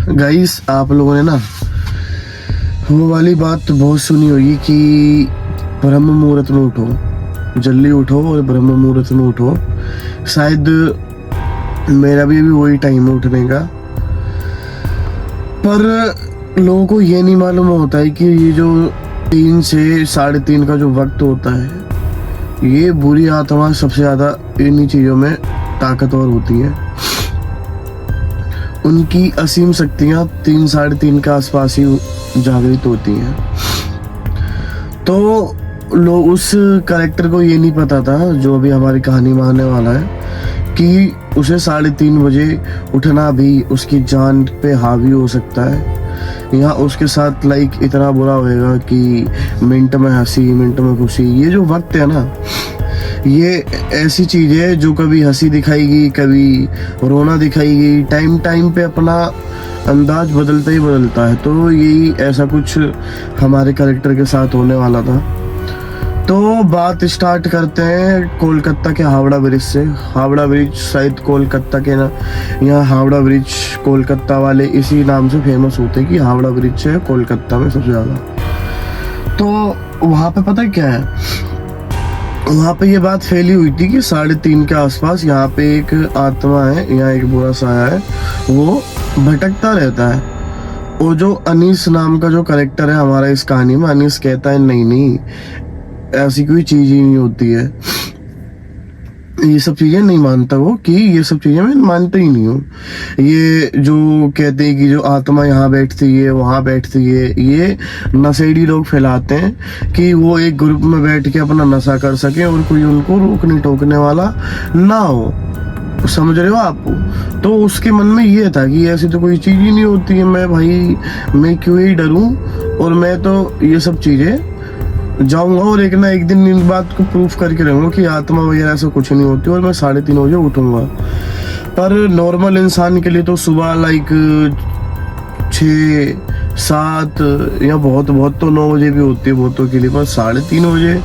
Guys, आप लोगों ने ना वो वाली बात तो बहुत सुनी होगी कि ब्रह्म मुहूर्त में उठो, जल्दी उठो और ब्रह्म मुहूर्त में उठो। शायद मेरा भी अभी वही टाइम है उठने का, पर लोगों को ये नहीं मालूम होता है कि ये जो 3 से 3:30 का जो वक्त होता है, ये बुरी आत्मा सबसे ज़्यादा इन्हीं चीज़ों में ताकतवर होती है। उनकी असीम शक्तियाँ 3-3:30 के आसपास ही जागृत होती हैं। तो लोग उस कैरेक्टर को ये नहीं पता था, जो अभी हमारी कहानी में आने वाला है, कि उसे 3:30 बजे उठना भी उसकी जान पे हावी हो सकता है, या उसके साथ इतना बुरा होएगा कि मिनट में हंसी मिनट में खुशी। ये जो वक्त है ना, ये ऐसी चीज है जो कभी हंसी दिखाएगी, कभी रोना दिखाएगी। टाइम टाइम पे अपना अंदाज बदलता ही बदलता है। तो यही ऐसा कुछ हमारे कैरेक्टर के साथ होने वाला था। तो बात स्टार्ट करते हैं कोलकाता के हावड़ा ब्रिज से। हावड़ा ब्रिज शायद कोलकाता के ना, यहाँ हावड़ा ब्रिज कोलकाता वाले इसी नाम से फेमस होते हैं कि हावड़ा ब्रिज है कोलकाता में सबसे ज़्यादा। तो वहाँ पे पता है क्या है, वहाँ पे ये बात फैली हुई थी कि 3:30 के आसपास यहाँ पे एक आत्मा है, यहाँ एक बुरा साया है, वो भटकता रहता है। वो जो अनीस नाम का जो कैरेक्टर है हमारा इस कहानी में, अनीस कहता है नहीं, ऐसी कोई चीज ही नहीं होती है, ये सब चीजें नहीं मानता वो, कि ये सब चीजें मैं मानता ही नहीं हूँ। ये जो कहते हैं कि जो आत्मा यहाँ बैठती है वहाँ बैठती है, ये नशेड़ी लोग फैलाते हैं कि वो एक ग्रुप में बैठ के अपना नशा कर सके और कोई उनको रोकने टोकने वाला ना हो। समझ रहे हो आप? तो उसके मन में ये था कि ऐसी तो कोई चीज ही नहीं होती है, मैं क्यों ही डरूं, और मैं तो ये सब चीजें जाऊंगा और एक ना एक दिन इन बात को प्रूफ करके रहूंगा कि आत्मा वगैरह ऐसा कुछ नहीं होती, और मैं 3:30 बजे उठूंगा। पर नॉर्मल इंसान के लिए तो सुबह 6-7 या बहुत तो 9 बजे भी होती है बहुतों के लिए, पर 3:30 बजे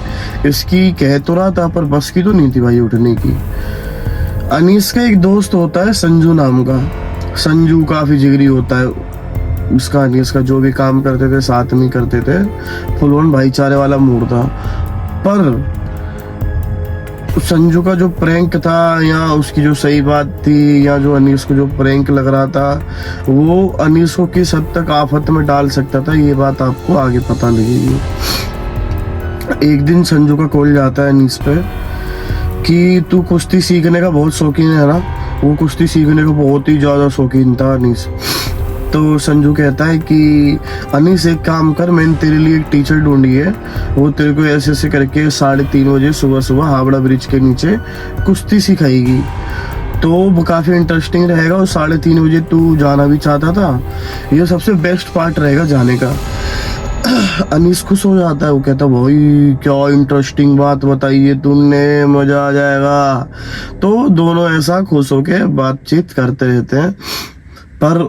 इसकी कह तो रहा था, पर बस की तो नहीं थी भाई उठने की। अनीस का एक दोस्त होता है संजू नाम का। संजू काफी जिगरी होता है। उसका अनीस का जो भी काम करते थे साथ में करते थे, फुल ऑन भाईचारे वाला मूड था। पर संजू का जो प्रैंक था, या उसकी जो सही बात थी, या जो अनीस को जो प्रैंक लग रहा था, वो अनीस को किस हद तक आफत में डाल सकता था, ये बात आपको आगे पता लगेगी। एक दिन संजू का कॉल जाता है अनीस पे कि तू कुश्ती सीखने का बहुत शौकीन है ना। वो कुश्ती सीखने का बहुत ही ज्यादा शौकीन था अनीस। तो संजू कहता है कि अनीस एक काम कर, मैंने तेरे लिए एक टीचर ढूंढी है, वो तेरे को ऐसे ऐसे करके 3:30 बजे सुबह हावड़ा ब्रिज के नीचे कुश्ती सिखाएगी। तो वो काफी इंटरेस्टिंग रहेगा, और 3:30 बजे तू जाना भी चाहता था, ये सबसे बेस्ट पार्ट रहेगा जाने का। अनीस खुश हो जाता है, वो कहता है भाई क्या इंटरेस्टिंग बात बताई है तुमने, मजा आ जाएगा। तो दोनों ऐसा खुश होके बातचीत करते रहते हैं। पर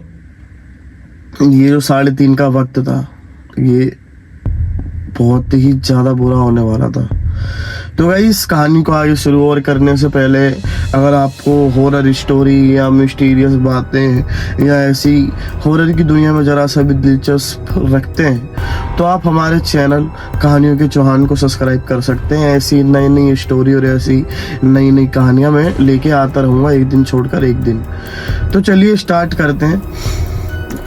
ये जो 3:30 का वक्त था, ये बहुत ही ज्यादा बुरा होने वाला था। तो भाई इस कहानी को आगे शुरू और करने से पहले, अगर आपको हॉरर स्टोरी या मिस्टीरियस बातें या ऐसी हॉरर की दुनिया में जरा सा भी दिलचस्प रखते हैं, तो आप हमारे चैनल कहानियों के चौहान को सब्सक्राइब कर सकते हैं। ऐसी नई नई स्टोरी और ऐसी नई नई कहानियां मैं लेके आता रहूँगा, एक दिन छोड़कर एक दिन। तो चलिए स्टार्ट करते हैं।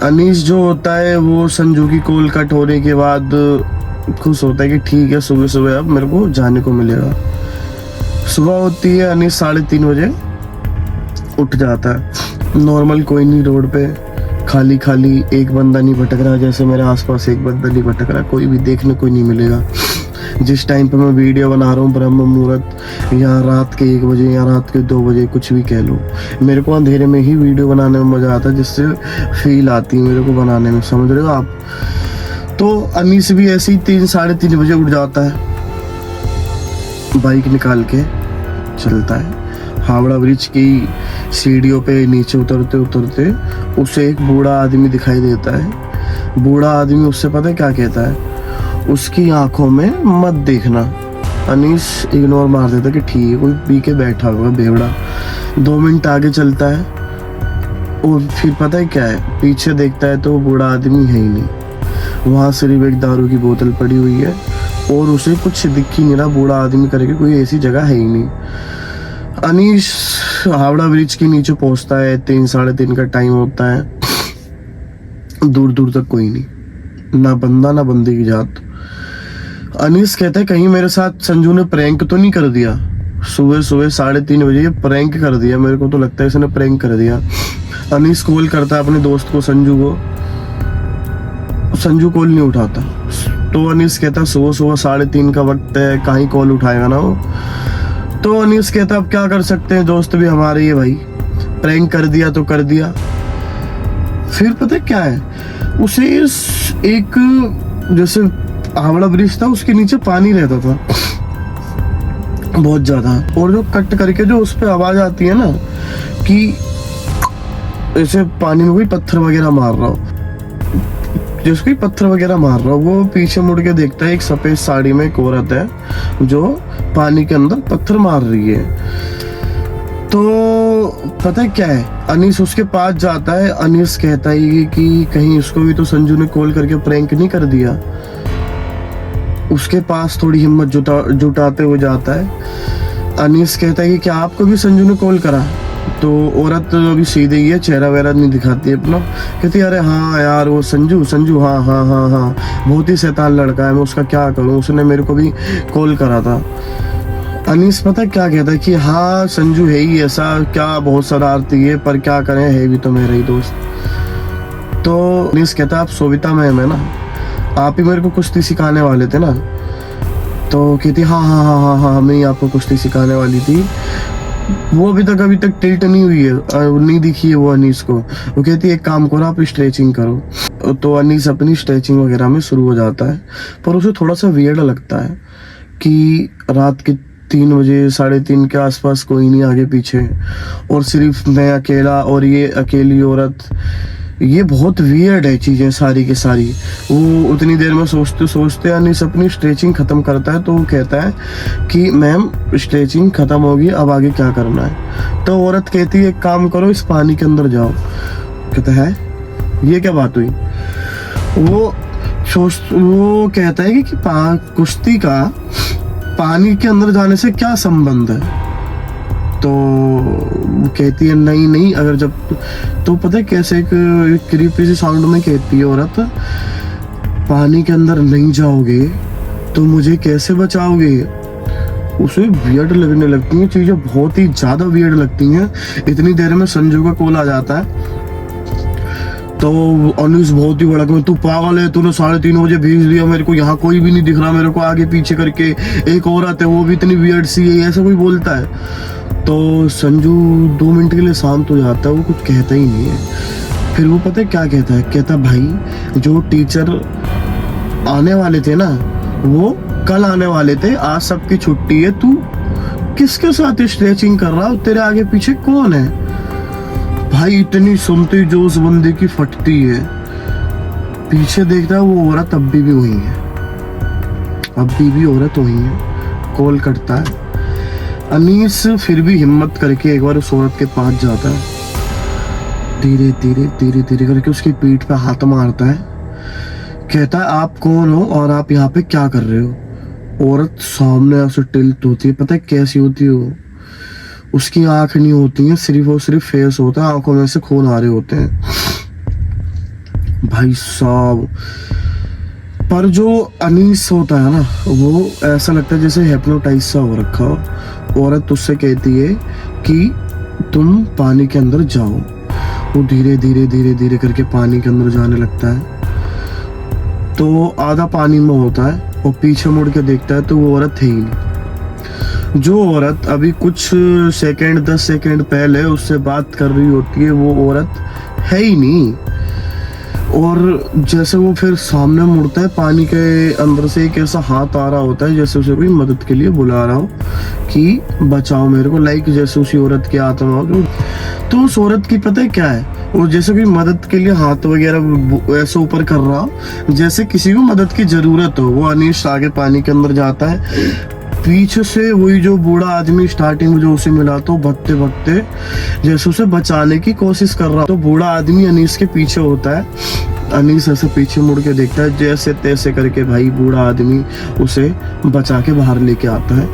अनीस जो होता है वो संजू की कॉल कट होने के बाद खुश होता है कि ठीक है, सुबह सुबह अब मेरे को जाने को मिलेगा। सुबह होती है, अनीस 3:30 बजे उठ जाता है। नॉर्मल कोई नहीं, रोड पे खाली खाली, एक बंदा नहीं भटक रहा, जैसे मेरे आसपास एक बंदा नहीं भटक रहा, कोई भी देखने को नहीं मिलेगा। जिस टाइम पे मैं वीडियो बना रहा हूँ, ब्रह्म मुहूर्त या रात के 1 बजे या रात के 2 बजे, कुछ भी कह लो, मेरे को अंधेरे में ही वीडियो बनाने में मजा आता है, जिससे फील आती है मेरे को बनाने में। समझ रहे हो आप? तो अनीस भी ऐसे ही 3-3:30 बजे उठ जाता है, बाइक निकाल के चलता है। हावड़ा ब्रिज की सीढ़ियों पे नीचे उतरते उतरते उसे एक बूढ़ा आदमी दिखाई देता है। बूढ़ा आदमी उससे पता है क्या कहता है, उसकी आंखों में मत देखना। अनीस इग्नोर मार देता कि ठीक है, कोई पी के बैठा होगा बेवड़ा। 2 मिनट आगे चलता है, और फिर पता है क्या है, पीछे देखता है तो वो बूढ़ा आदमी है ही नहीं, वहां सिर्फ एक दारू की बोतल पड़ी हुई है और उसे कुछ दिख ही नहीं रहा, बूढ़ा आदमी करके कोई ऐसी जगह है ही नहीं। अनीश हावड़ा ब्रिज के नीचे पहुंचता है, 3-3:30 का टाइम होता है, दूर दूर तक कोई नहीं, ना बंदा ना बंदे की जात। अनीस कहता है कहीं मेरे साथ संजू ने प्रैंक तो नहीं कर दिया, सुबह सुबह 3:30 बजे ये प्रैंक कर दिया, मेरे को तो लगता है इसने प्रैंक कर दिया। अनीस कॉल करता है अपने दोस्त को, संजू को, संजू कॉल नहीं उठाता। तो अनीस कहता सुबह सुबह 3:30 का वक्त है, कहीं कॉल उठाएगा ना वो। तो अनीस कहता अब क्या कर सकते हैं, दोस्त भी हमारे ही है भाई, प्रैंक कर दिया तो कर दिया। फिर पता क्या है, उसे एक जैसे हावड़ा ब्रिज था उसके नीचे पानी रहता था बहुत ज्यादा, और जो कट करके जो उस पे आवाज आती है ना कि ऐसे पानी में कोई पत्थर वगैरह मार रहा हो, जिसको कोई पत्थर वगैरह मार रहा हो, वो पीछे मुड़ के देखता है एक सफेद साड़ी में एक औरत है जो पानी के अंदर पत्थर मार रही है। तो पता है क्या है, अनीस उसके पास जाता है। अनीस कहता है कि कहीं उसको भी तो संजू ने कॉल करके प्रैंक नहीं कर दिया। उसके पास थोड़ी हिम्मत जुटाते हुए जाता है। अनीस कहता है कि क्या आपको भी संजू ने कॉल करा? तो औरत अभी सीधे ही है, चेहरा वेहरा नहीं दिखाती है अपना, कहती है अरे हाँ यार वो संजू हाँ हाँ हाँ हाँ बहुत ही शैतान लड़का है, मैं उसका क्या करूँ, उसने मेरे को भी कॉल करा था। अनीस पता क्या कहता है कि हाँ संजू है ही ऐसा, क्या बहुत शरारती है, पर क्या करें है भी तो मेरा ही दोस्त। तो अनीस कहता है आप सोविता मैम है ना, आप ही मेरे को कुश्ती सिखाने वाले थे ना? तो कहती हाँ हाँ हाँ हाँ हाँ मैं ही आपको कुश्ती सिखाने वाली थी। वो अभी तक टिल्ट नहीं हुई है, नहीं दिखी है वो अनीस को। वो कहती है एक काम करो आप स्ट्रेचिंग करो। तो अनीस अपनी स्ट्रेचिंग वगैरह में शुरू हो जाता है, पर उसे थोड़ा सा वियर्ड लगता है कि रात के 3 बजे 3:30 के आसपास कोई नहीं आगे पीछे, और सिर्फ मैं अकेला और ये अकेली औरत। ये बहुत वियर्ड है चीजें सारी की सारी। वो उतनी देर में सोचते सोचते अनीस अपनी स्ट्रेचिंग खत्म करता है। तो वो कहता है कि मैम स्ट्रेचिंग खत्म होगी, अब आगे क्या करना है? तो औरत कहती है एक काम करो इस पानी के अंदर जाओ। कहता है ये क्या बात हुई? वो कहता है कि कुश्ती का पानी के अंदर जाने से क्या संबंध है? तो कहती है नहीं अगर जब, तो पता है कैसे एक क्रीपी सी साउंड में कहती है औरत, पानी के अंदर नहीं जाओगे तो मुझे कैसे बचाओगे? उसे वियर्ड लगने लगती हैं चीजें, बहुत ही ज्यादा वियर्ड लगती हैं। इतनी देर में संजू का कॉल आ जाता है। तो अनीस बहुत ही बड़ा, तू पागल है, तूने 3:30 बजे भेज दिया मेरे को, यहाँ कोई भी नहीं दिख रहा मेरे को आगे पीछे करके, एक औरत है वो भी इतनी वियर्ड सी है, ऐसा कोई बोलता है। तो संजू 2 मिनट के लिए शांत हो जाता है, वो कुछ कहता ही नहीं है। फिर वो पता है क्या कहता है, कहता भाई जो टीचर आने वाले थे ना वो कल आने वाले थे, आज सबकी छुट्टी है, तू किसके साथ स्ट्रेचिंग कर रहा हो, तेरे आगे पीछे कौन है? भाई इतनी सुनते जो उस बंदे की फटती है। पीछे देखता है वो औरत अभी भी वही है, अभी भी औरत वही है। कॉल करता है अनीस, फिर भी हिम्मत करके एक बार उस औरत के पास जाता है, धीरे धीरे करके उसकी पीठ पे हाथ मारता है। कहता है आप कौन हो और आप यहाँ पे क्या कर रहे हो? औरत सामने ऐसे टिल्ट होती है, पता है कैसी होती है वो? उसकी आंख नहीं होती है, सिर्फ और सिर्फ फेस होता है, आंखों में से खून आ रहे होते हैं भाई साहब। पर जो अनीस होता है ना वो ऐसा लगता है जैसे हिप्नोटाइज सा हो रखा हो। औरत उससे कहती है कि तुम पानी के अंदर जाओ। वो धीरे धीरे करके पानी के अंदर जाने लगता है। तो आधा पानी में होता है और पीछे मुड़ के देखता है तो वो औरत है ही नहीं। जो औरत अभी कुछ सेकंड 10 सेकंड पहले उससे बात कर रही होती है वो औरत है ही नहीं। और जैसे वो फिर सामने मुड़ता है, पानी के अंदर से एक ऐसा हाथ आ रहा होता है जैसे उसे कोई मदद के लिए बुला रहा हो कि बचाओ मेरे को, लाइक जैसे उसी औरत की आत्मा हो। तो उस औरत की पता है क्या है, वो जैसे कोई मदद के लिए हाथ वगैरह ऐसे ऊपर कर रहा हो, जैसे किसी को मदद की जरूरत हो। वो अनीश आगे पानी के अंदर जाता है, पीछे से वही जो बूढ़ा आदमी स्टार्टिंग में जो उसे मिला तो भगते भगते जैसे उसे बचाने की कोशिश कर रहा, तो बूढ़ा आदमी अनीस के पीछे होता है। अनीस ऐसे पीछे मुड़ के देखता है, जैसे तैसे करके भाई बूढ़ा आदमी उसे बचा के बाहर लेके आता है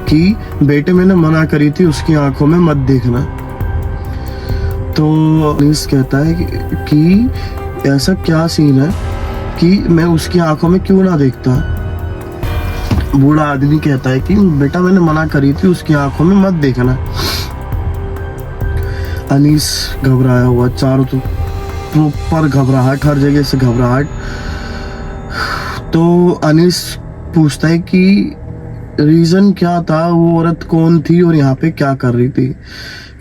कि बेटे मैंने मना करी थी उसकी आंखों में मत देखना। तो अनीस कहता है कि ऐसा क्या सीन है कि मैं उसकी आंखों में क्यों ना देखता। बूढ़ा आदमी कहता है कि बेटा मैंने मना करी थी उसकी आंखों में मत देखना। अनीस घबराया हुआ, चारों तो प्रॉपर घबराहट, हर जगह से घबराहट। तो अनीस पूछता है कि रीजन क्या था, वो औरत कौन थी और यहाँ पे क्या कर रही थी।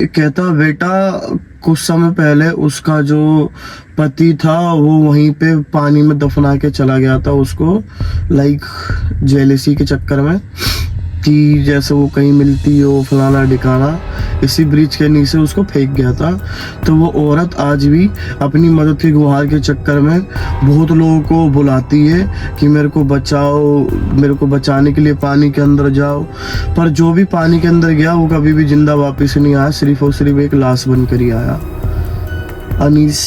कहता बेटा कुछ समय पहले उसका जो पति था वो वहीं पे पानी में दफना के चला गया था उसको, लाइक जेलेसी के चक्कर में कि जैसे वो कहीं मिलती हो फलाना ढिकाना, इसी ब्रिज के नीचे उसको फेंक गया था। तो वो औरत आज भी अपनी मदद की गुहार के चक्कर में बहुत लोगों को बुलाती है कि मेरे को बचाओ, मेरे को बचाने के लिए पानी के अंदर जाओ। पर जो भी पानी के अंदर गया वो कभी भी जिंदा वापस नहीं आया, सिर्फ और सिर्फ एक लाश बनकर ही आया। अनीस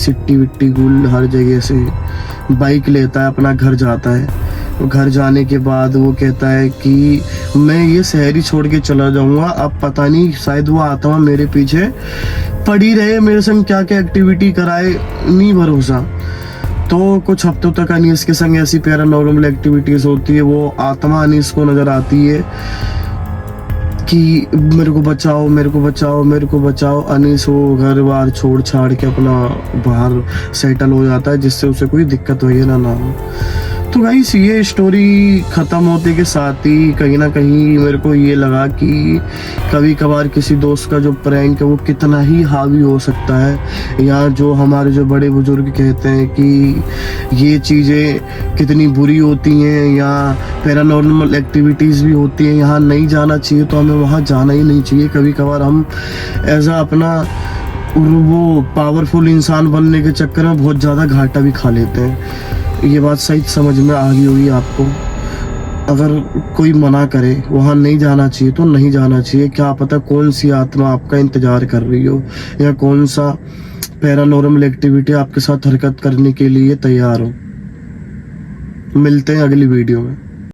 सिट्टी विट्टी गुल हर जगह से बाइक लेता है, अपना घर जाता है। घर जाने के बाद वो कहता है कि मैं ये शहर ही छोड़ के चला जाऊंगा, अब पता नहीं शायद वो आत्मा मेरे पीछे पड़ी रहे, मेरे संग क्या क्या एक्टिविटी कराए, नहीं भरोसा। तो कुछ हफ्तों तक अनीस के संग ऐसी पैरानॉर्मल एक्टिविटीज होती है। वो आत्मा अनीस को नजर आती है कि मेरे को बचाओ, मेरे को बचाओ, मेरे को बचाओ। अनीस वो घर बार छोड़ छाड़ के अपना बाहर सेटल हो जाता है, जिससे उसे कोई दिक्कत वगैरह ना हो। तो गाइस ये स्टोरी ख़त्म होते के साथ ही कहीं ना कहीं मेरे को ये लगा कि कभी कभार किसी दोस्त का जो प्रैंक है वो कितना ही हावी हो सकता है, या जो हमारे जो बड़े बुजुर्ग कहते हैं कि ये चीज़ें कितनी बुरी होती हैं, या पैरानॉर्मल एक्टिविटीज़ भी होती हैं, यहाँ नहीं जाना चाहिए तो हमें वहाँ जाना ही नहीं चाहिए। कभी कभार हम एज अपना वो पावरफुल इंसान बनने के चक्कर में बहुत ज़्यादा घाटा भी खा लेते हैं। ये बात सही समझ में आ गई होगी आपको। अगर कोई मना करे वहाँ नहीं जाना चाहिए तो नहीं जाना चाहिए, क्या पता कौन सी आत्मा आपका इंतजार कर रही हो, या कौन सा पैरानॉर्मल एक्टिविटी आपके साथ हरकत करने के लिए तैयार हो। मिलते हैं अगली वीडियो में।